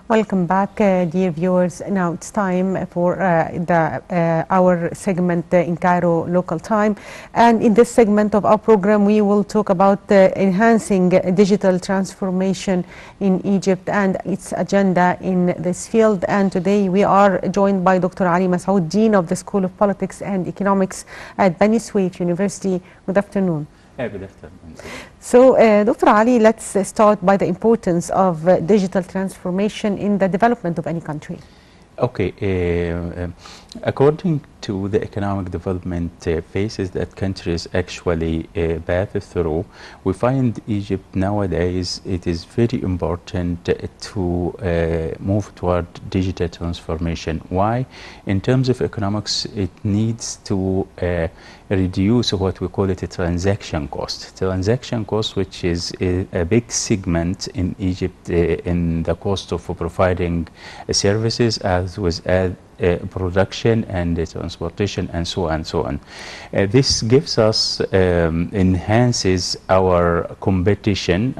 Welcome back, dear viewers. Now it's time for our segment in Cairo local time. And in this segment of our program, we will talk about enhancing digital transformation in Egypt and its agenda in this field. And today we are joined by Dr. Ali Massoud, Dean of the School of Politics and Economics at Bani Suef University. Good afternoon. Good afternoon. So, Dr. Ali, let's start by the importance of digital transformation in the development of any country. Okay, according to the economic development phases that countries actually pass through, we find Egypt nowadays, it is very important to move toward digital transformation. Why? In terms of economics, it needs to reduce what we call it a transaction cost. Transaction cost, which is a big segment in Egypt in the cost of providing services as well as production and transportation and so on and so on. This gives us, enhances our competition,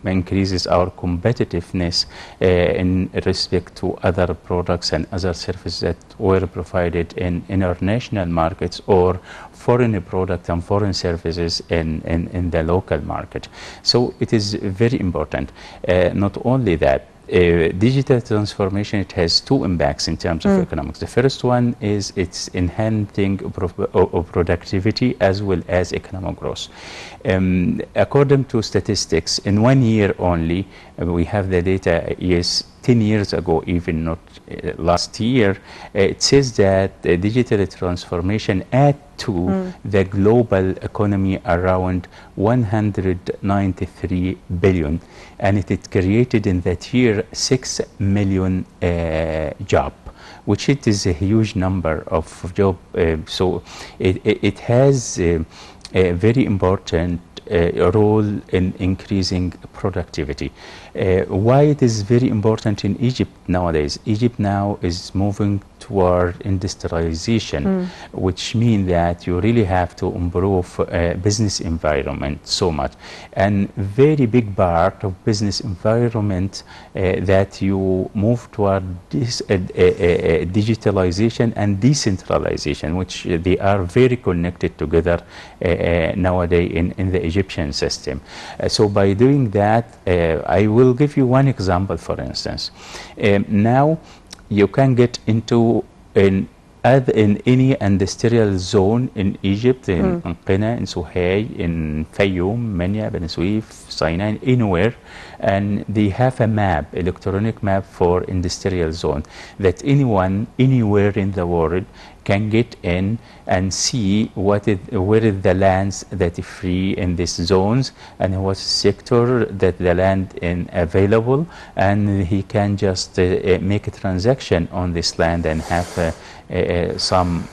increases our competitiveness in respect to other products and other services that were provided in international markets or foreign products and foreign services in the local market. So it is very important. Not only that, digital transformation, it has two impacts in terms of economics. The first one is it's enhancing productivity as well as economic growth. According to statistics, in 1 year only, we have the data, yes, 10 years ago, even not last year, it says that digital transformation add to the global economy around 193 billion, and it created in that year 6 million jobs, which it is a huge number of jobs. So it has a very important role in increasing productivity. Why it is very important in Egypt nowadays? Egypt now is moving toward industrialization, which means that you really have to improve business environment so much. And very big part of business environment that you move toward this digitalization and decentralization, which they are very connected together nowadays in the Egyptian system. So by doing that, I will give you one example, for instance. Now you can get into in any industrial zone in Egypt, in Qina, in Suhay, in Fayoum, Mania, Bani Suef, Sinai, anywhere, and they have a map, electronic map for industrial zone that anyone, anywhere in the world can get in and see where is the lands that are free in these zones and what sector that the land is available, and he can just make a transaction on this land and have some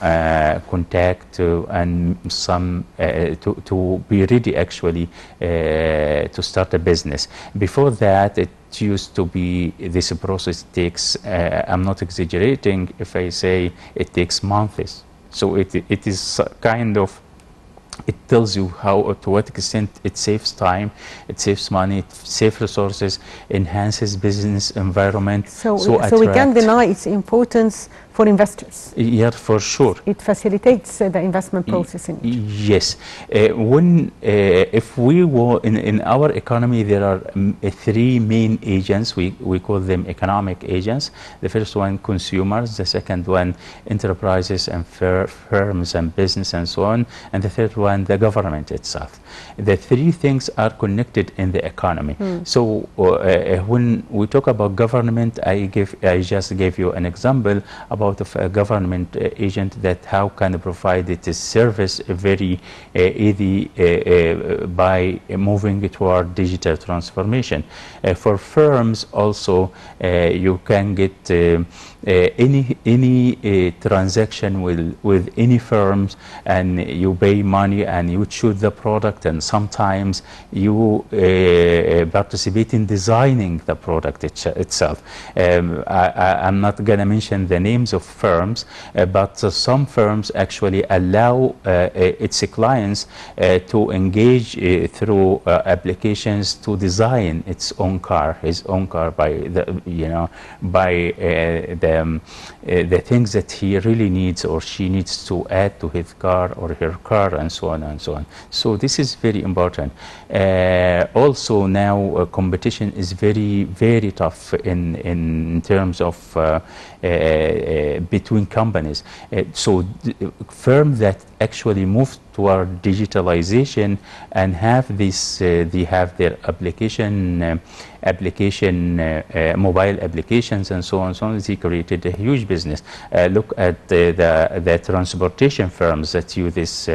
contact and some to be ready actually to start a business. Before that, it used to be, this process takes, I'm not exaggerating if I say it takes months. So it is kind of, it tells you how, to what extent it saves time, it saves money, it saves resources, enhances business environment. So we can't deny its importance for investors. Yeah, for sure. It facilitates the investment process in Egypt. Yes. If we were in our economy, there are three main agents. We call them economic agents. The first one, consumers. The second one, enterprises and firms and business and so on. And the third one, the government itself. The three things are connected in the economy. So when we talk about government, I just gave you an example about of a government agent that how can provide its service very easy by moving toward digital transformation. For firms also, you can get any transaction with any firms, and you pay money and you choose the product, and sometimes you participate in designing the product itself. I'm not gonna mention the names of of firms, but some firms actually allow its clients to engage through applications to design its own car, his own car, by by the things that he really needs or she needs to add to his car or her car, and so on and so on. So this is very important. Also now competition is very tough in terms of between companies. So firms that actually move toward digitalization and have this, they have their mobile applications and so on and so on. They created a huge business. Look at the transportation firms that use this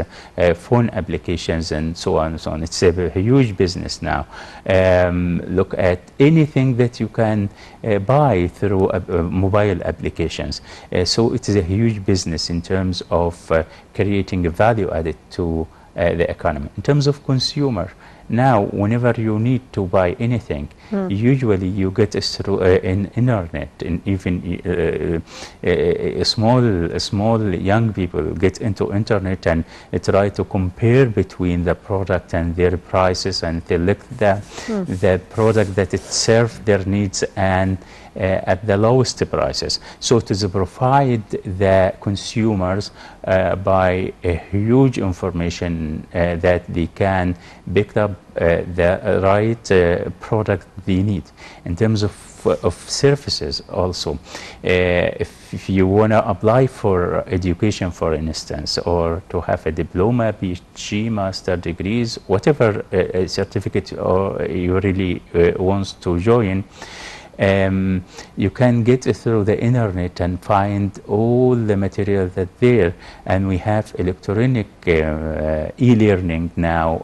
phone applications and so on and so on. It's a huge business now. Look at anything that you can buy through mobile applications. So it is a huge business in terms of creating a value added to the economy. In terms of consumer, now whenever you need to buy anything, usually you get it through in internet, and even small young people get into internet and try to compare between the product and their prices and select the product that it serves their needs and at the lowest prices. So to provide the consumers by a huge information that they can pick up the right product they need. In terms of services also, if you want to apply for education, for instance, or to have a diploma, PhD, master degrees, whatever certificate you really want to join, you can get through the internet and find all the material that there, and we have electronic e-learning now,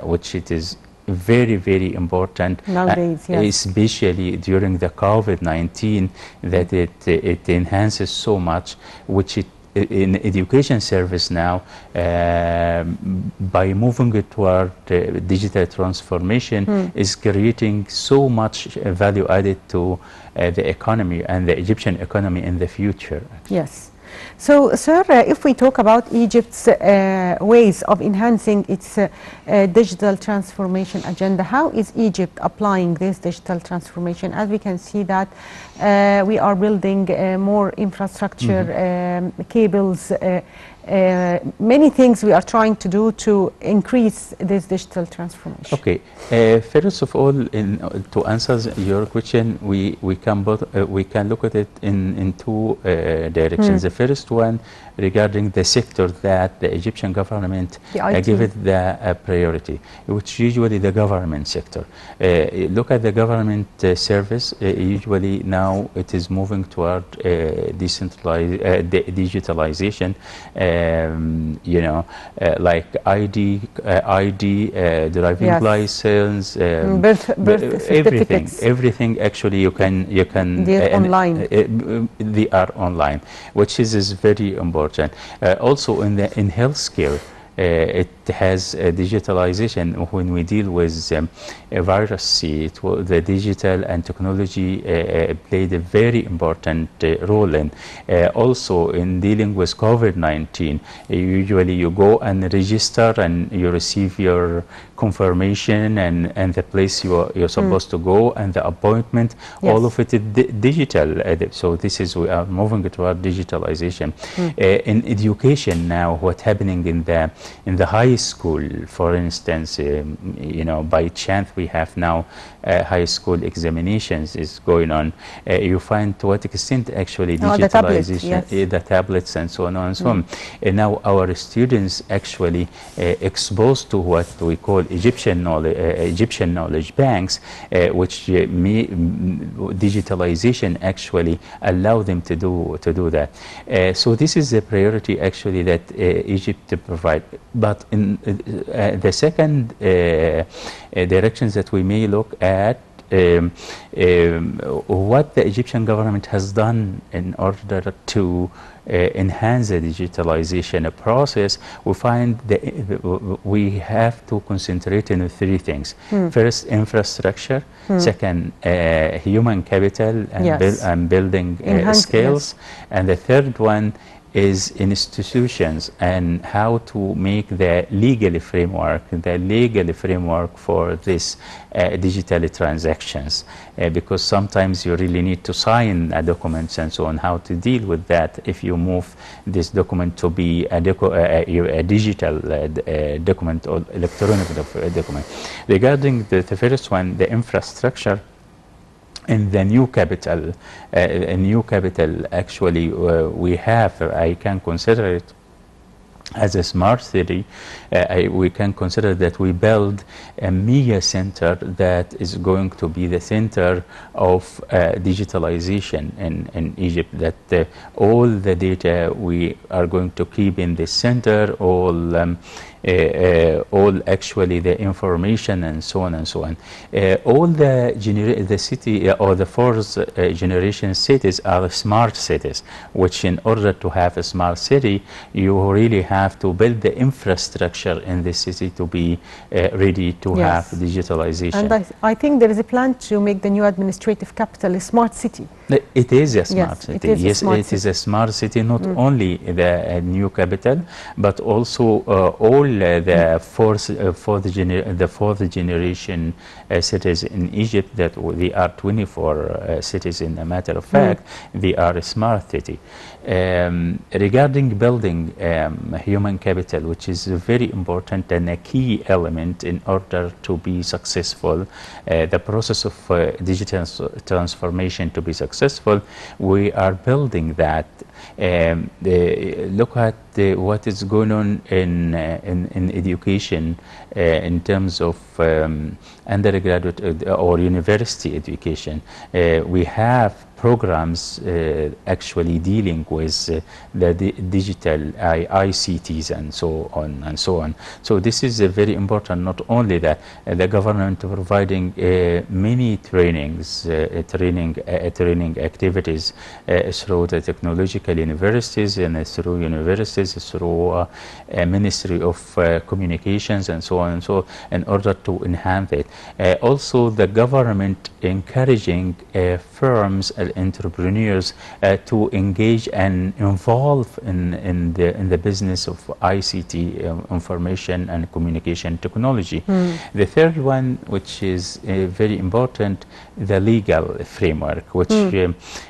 which it is very important nowadays, yes. Especially during the COVID-19, that it enhances so much, which it in education service now, by moving it toward digital transformation, is creating so much value added to the economy and the Egyptian economy in the future. Yes. So, sir, if we talk about Egypt's ways of enhancing its digital transformation agenda, how is Egypt applying this digital transformation? As we can see that we are building more infrastructure, cables, many things we are trying to do to increase this digital transformation. Okay, first of all, to answer your question, we can look at it in two directions. The first one regarding the sector that the Egyptian government give it the priority, which usually the government sector. Look at the government service. Usually now it is moving toward digitalization. Like ID, driving license, birth everything. Actually, you can. They're online. They are online, which is very important. Also in healthcare, it has digitalization. When we deal with a virus C, the digital and technology played a very important role in. Also in dealing with COVID-19, usually you go and register and you receive your confirmation and the place you're supposed to go and the appointment. All of it is digital. So this is, we are moving toward digitalization. In education now, what's happening in the high school, for instance, by chance we have now high school examinations is going on. You find to what extent actually digitalization, the tablets and so on and so on. And now our students actually exposed to what we call Egyptian knowledge banks, which digitalization actually allow them to do that. So this is the priority actually that Egypt provide. But in the second directions that we may look at, what the Egyptian government has done in order to enhance the digitalization process, we find that we have to concentrate on three things. First, infrastructure. Second, human capital and building skills. And the third one is institutions and how to make the legal framework for this digital transactions, because sometimes you really need to sign documents and so on, how to deal with that if you move this document to be a digital document or electronic document. Regarding the first one, the infrastructure, in the new capital, actually we have, I can consider it as a smart city. We can consider that we build a media center that is going to be the center of digitalization in Egypt, that all the data we are going to keep in this center, all actually the information and so on and so on. All the city or the fourth generation cities are smart cities, which in order to have a smart city, you really have to build the infrastructure in the city to be ready to have digitalization. And I think there is a plan to make the new administrative capital a smart city. It is a smart city. Yes, it is a smart city, not only the new capital, but also all the fourth generation cities in Egypt, that they are 24 cities in a matter of fact, they are a smart city. Regarding building human capital, which is very important and a key element in order to be successful, the process of digital transformation to be successful, we are building that. Look at what is going on in education in terms of undergraduate or university education. We have programs actually dealing with the digital ICTs and so on and so on. So this is very important. Not only that, the government providing many trainings, training activities through the technological universities and through universities, through Ministry of Communications and so on and so, in order to enhance it. Also, the government encouraging firms and entrepreneurs to engage and involve in the business of ICT, information and communication technology. The third one, which is very important, the legal framework, which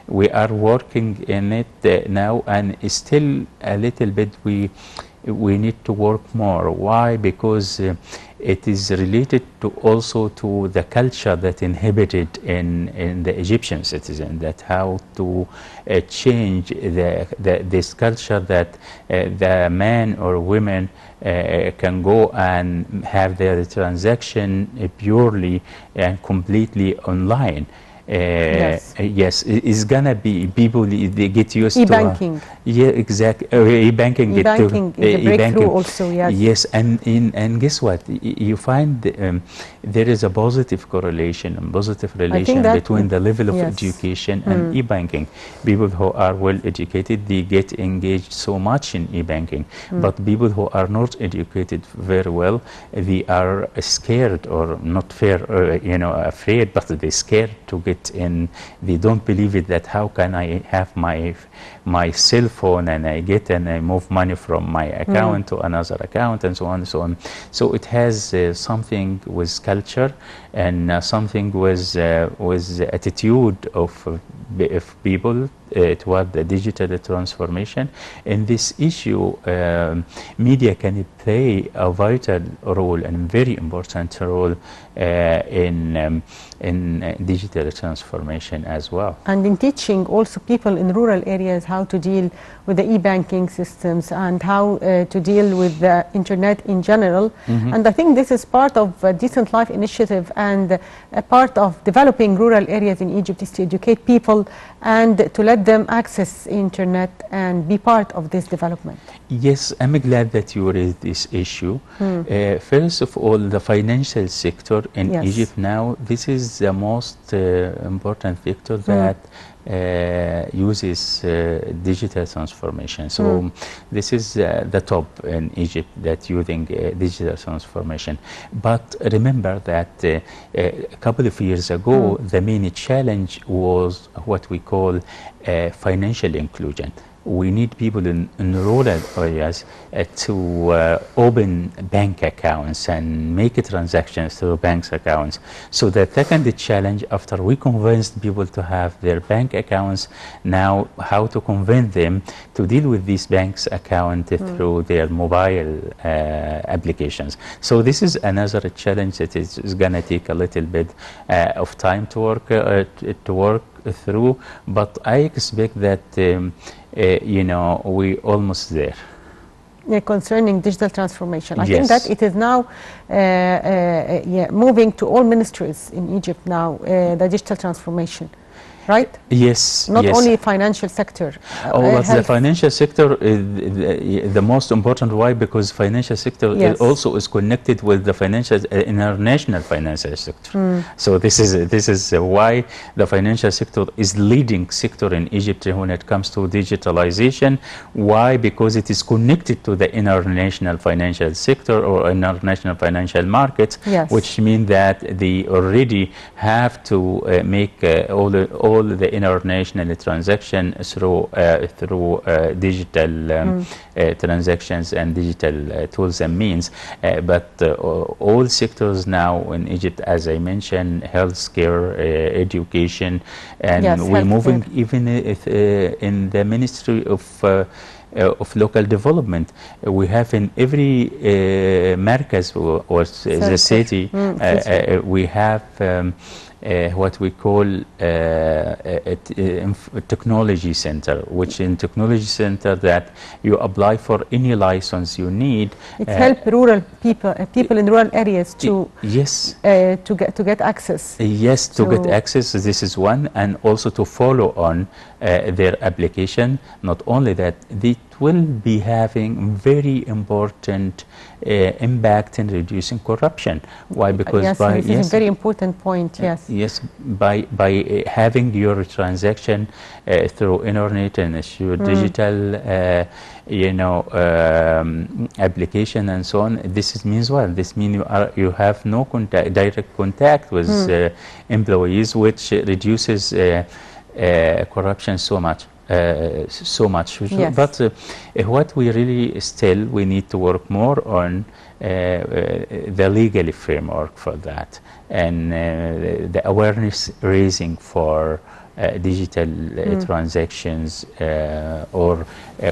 we are working in it now, and still a little bit we need to work more. Why? Because it is related to also to the culture that inhibited in the Egyptian citizen, that how to change this culture that the man or women can go and have their transaction purely and completely online. Yes, it's gonna be people, they get used to e-banking. Yeah, exactly. E-banking. E-banking is a breakthrough also. Yes, and guess what? You find there is a positive correlation and positive relation between the level of education and e-banking. People who are well educated, they get engaged so much in e-banking, but people who are not educated very well, they are scared or not afraid, but they're scared to get in. They don't believe it, that how can I have my cell phone and I get and I move money from my account to another account and so on and so on. So it has something with culture and something with attitude of people toward the digital transformation. In this issue, media can play a vital role and very important role in digital transformation as well. And in teaching also people in rural areas how to deal with the e-banking systems and how to deal with the internet in general. And I think this is part of a Decent Life initiative, and a part of developing rural areas in Egypt is to educate people and to let them access internet and be part of this development. Yes, I'm glad that you raised this issue. First of all, the financial sector in Egypt now, this is is the most important sector that uses digital transformation. So this is the top in Egypt that using digital transformation. But remember that a couple of years ago, the main challenge was what we call financial inclusion. We need people in rural areas to open bank accounts and make transactions through bank accounts. So the second challenge, after we convinced people to have their bank accounts, now how to convince them to deal with these banks account through their mobile applications. So this is another challenge that is going to take a little bit of time to work through, but I expect that we're almost there. Yeah, concerning digital transformation, I Yes. think that it is now moving to all ministries in Egypt now, the digital transformation, right? Yes. Not yes. only financial sector. But the health. financial sector is the most important. Why? Because financial sector Yes. also is connected with the financial international financial sector. So this is why the financial sector is leading sector in Egypt when it comes to digitalization. Why? Because it is connected to the international financial sector or international financial markets, Yes. which means that they already have to make all the international transaction through digital transactions and digital tools and means. But all sectors now in Egypt, as I mentioned, healthcare, education, and Yes, we're moving healthcare. even in the Ministry of local development. We have in every markaz or the city, we have what we call a technology center, which in technology center that you apply for any license you need. It helps rural people in rural areas to yes to get access. Yes, to get access. This is one, and also to follow on their application. Not only that, it will be having very important impact in reducing corruption. Why? Because yes, this is a very important point. Yes. Yes, by having your transaction through internet and through digital, application and so on. This means what? This means you have no direct contact with employees, which reduces corruption so much. Yes. But what we really still we need to work more on the legal framework for that, and the awareness raising for digital transactions or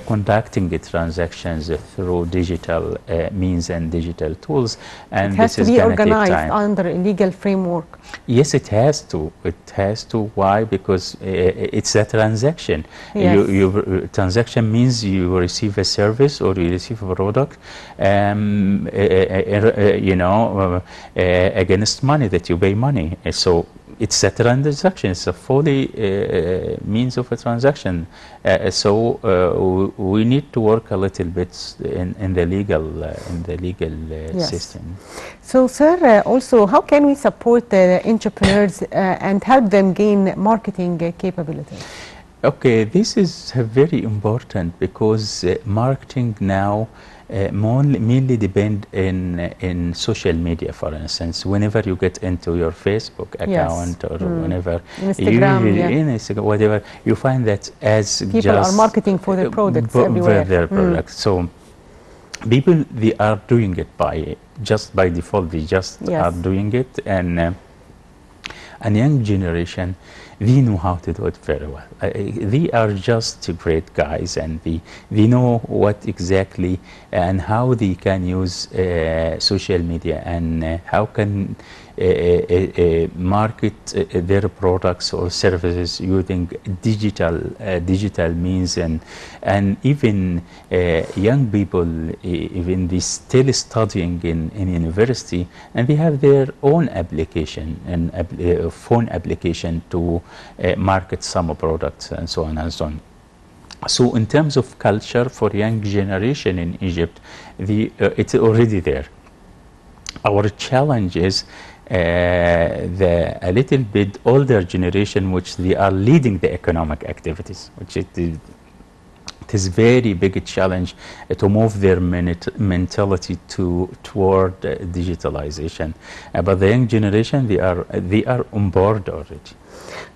conducting the transactions through digital means and digital tools, and it has this to is be going to take organized time. under a legal framework. Yes, it has to. It has to. Why? Because it's a transaction. Yes. Transaction means you receive a service or you receive a product, against money that you pay money. So it's a transaction. It's a fully means of a transaction. So we need to work a little bit in the legal Yes. system. So, sir, also, how can we support the entrepreneurs and help them gain marketing capabilities? Okay, this is very important because marketing now mainly depend in social media. For instance, whenever you get into your Facebook account or whenever Instagram, whatever, you find that as people are marketing for their products everywhere. Their products. So people, they are doing it by default. They just are doing it, and young generation, they know how to do it very well. They are just great guys, and they know what exactly and how they can use social media and how can market their products or services using digital means, and even young people, even they still studying in university, and they have their own application and phone application to market some products and so on and so on. So in terms of culture for young generation in Egypt, it's already there. Our challenge is a little bit older generation, which they are leading the economic activities, which it is very big challenge to move their mentality toward digitalization. But the young generation, they are on board already.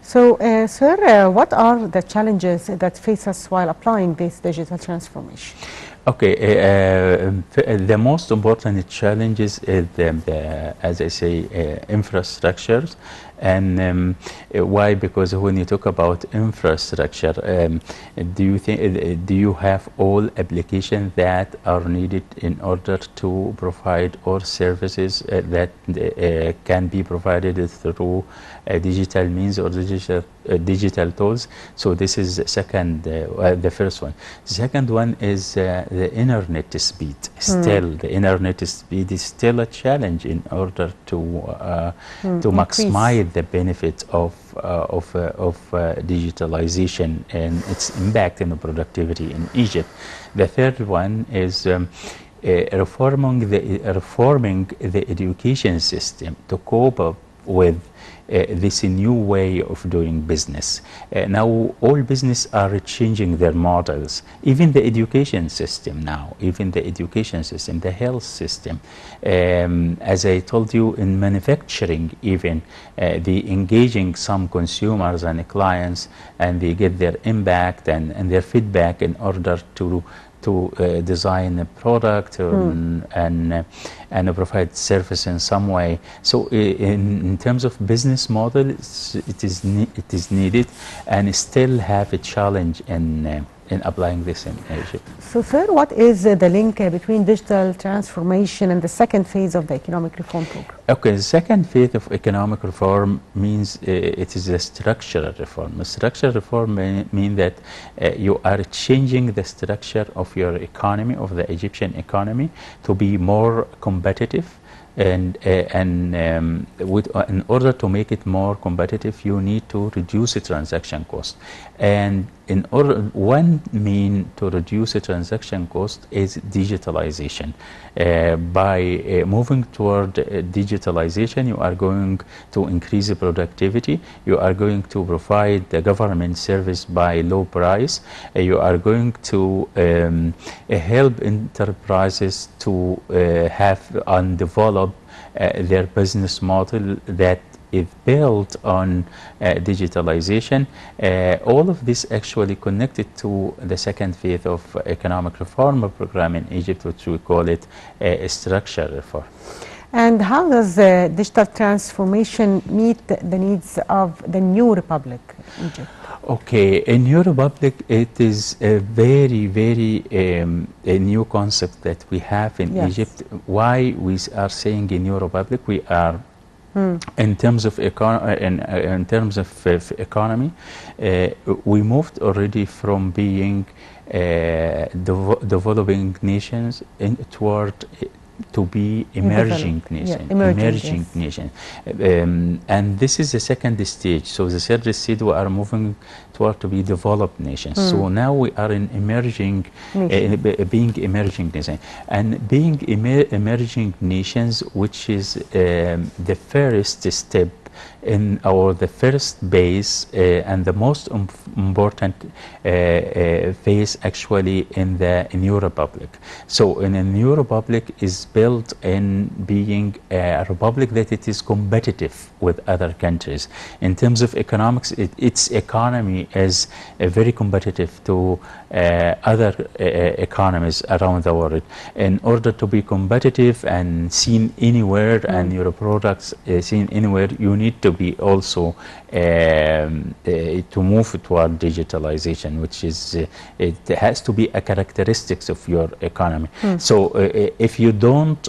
So, sir, what are the challenges that face us while applying this digital transformation? Okay, the most important challenges is as I say, infrastructures. And why? Because when you talk about infrastructure, do you have all applications that are needed in order to provide all services that can be provided through digital means or digital tools? So this is second, the first one. The second one is the internet speed. Still, the internet speed is still a challenge in order to maximize the benefit of digitalization and its impact on productivity in Egypt. The third one is reforming the education system to cope up with this new way of doing business. Now all business are changing their models, even the education system now, the health system. As I told you, in manufacturing even, they engaging some consumers and clients, and they get their impact and their feedback in order to design a product and provide service in some way. So in terms of business model, it is needed, and still have a challenge in applying this in Egypt. So, sir, what is the link between digital transformation and the second phase of the economic reform program? Okay, the second phase of economic reform means it is a structural reform. A structural reform means that you are changing the structure of your economy, of the Egyptian economy, to be more competitive. And in order to make it more competitive, you need to reduce the transaction cost. And one mean to reduce the transaction cost is digitalization. By moving toward digitalization, you are going to increase the productivity. You are going to provide the government service by low price. You are going to help enterprises to have and develop their business model that is built on digitalization. All of this actually connected to the second phase of economic reform program in Egypt, which we call it a structural reform. And how does digital transformation meet the needs of the new Republic, Egypt? Okay, in New Republic, it is a very, very a new concept that we have in Egypt. Why we are saying in New Republic, we are in terms of economy, we moved already from being developing nations toward to be emerging nation, nation. And this is the second stage. So the third stage, we are moving toward to be developed nations. So now we are in emerging, being emerging nation. And being emerging nations, which is the first step in the first base and the most important phase actually in the New Republic. So in a New Republic is built in being a republic that it is competitive with other countries. In terms of economics, its economy is very competitive to other economies around the world. In order to be competitive and seen anywhere and your products seen anywhere, you need to be also to move toward digitalization, which is it has to be a characteristics of your economy. So if you don't,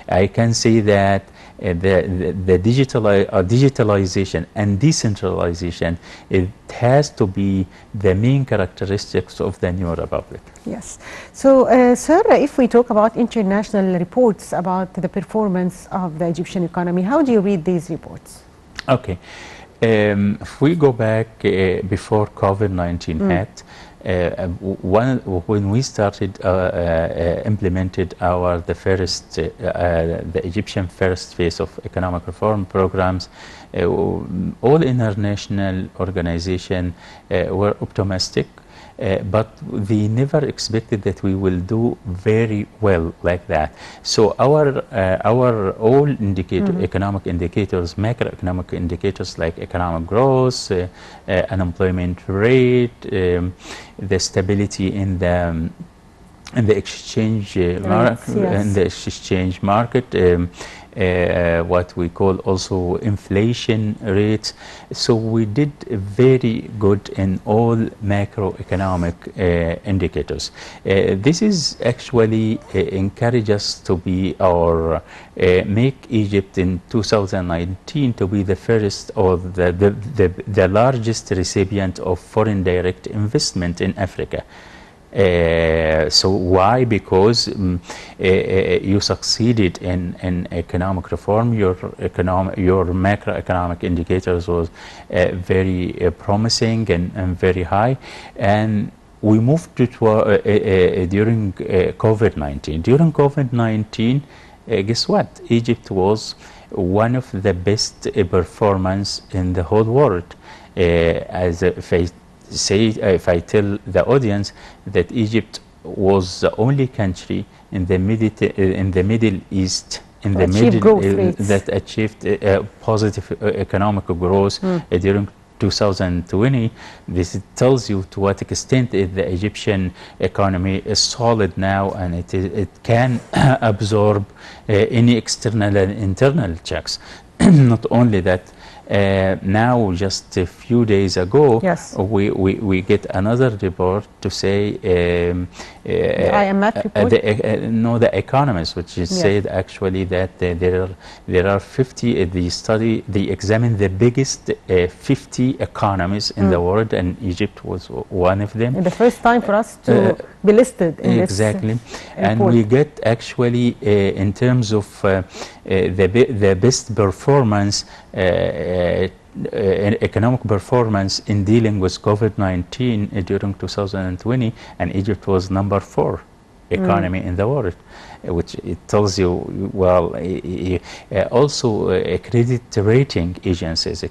I can say that the digitalization and decentralization, it has to be the main characteristics of the New Republic. Yes. So, sir, if we talk about international reports about the performance of the Egyptian economy, how do you read these reports? Okay. If we go back before COVID-19 hit, when we started implemented the first the Egyptian first phase of economic reform programs, all international organizations were optimistic. But they never expected that we will do very well like that. So our all economic indicators, macroeconomic indicators like economic growth, unemployment rate, the stability in the exchange market, what we call also inflation rates. So we did very good in all macroeconomic indicators. This is actually encourage us to be make Egypt in 2019 to be the first or the largest recipient of foreign direct investment in Africa. So why? Because you succeeded in economic reform. Your macroeconomic indicators was very promising and very high, and we moved to during COVID-19. During COVID-19, guess what? Egypt was one of the best performance in the whole world. If I tell the audience that Egypt was the only country in the Middle East that achieved positive economic growth during 2020, this tells you to what extent the Egyptian economy is solid now, and it can absorb any external and internal checks. Not only that, now just a few days ago, yes, we get another report to say the IMF report? The economists, which is said actually that there are 50. They examined the biggest 50 economies in the world, and Egypt was one of them. And the first time for us to be listed in exactly. This And we get actually in terms of the best performance, economic performance in dealing with COVID-19 during 2020, and Egypt was number 4 economy in the world, which it tells you, well, also credit rating agencies,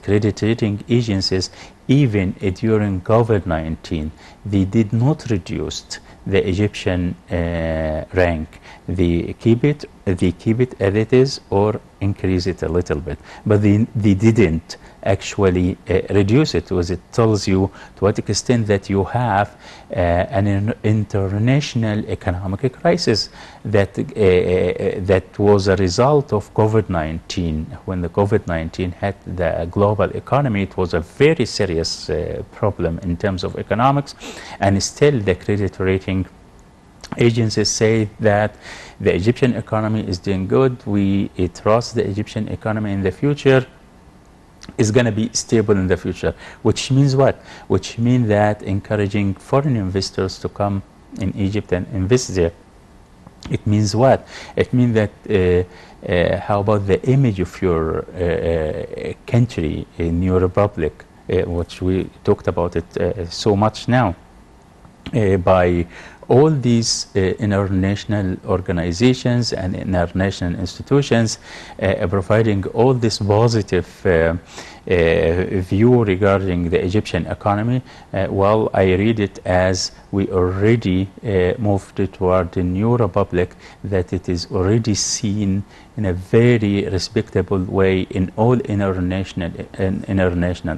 even during COVID-19, they did not reduce the Egyptian rank. They keep it as it is or increase it a little bit, but they didn't actually reduce it, because it tells you to what extent that you have an international economic crisis that was a result of COVID-19. When the COVID-19 hit the global economy, it was a very serious problem in terms of economics, and still the credit rating agencies say that the Egyptian economy is doing good. We trust the Egyptian economy in the future is going to be stable in the future, which means what? Which means that encouraging foreign investors to come in Egypt and invest there. It means what? It means that how about the image of your country in your republic, which we talked about it so much now, by all these international organizations and international institutions providing all this positive view regarding the Egyptian economy. Well, I read it as we already moved toward a new republic, that it is already seen in a very respectable way in all international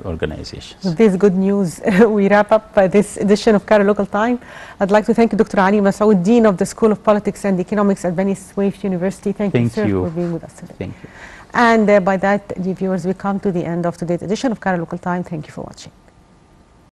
organizations. With this good news, we wrap up this edition of Cairo Local Time. I'd like to thank Dr. Ali Massoud, Dean of the School of Politics and Economics at Venice Wave University. Thank you, sir, for being with us today. Thank you. And by that, dear viewers, we come to the end of today's edition of Cairo Local Time. Thank you for watching.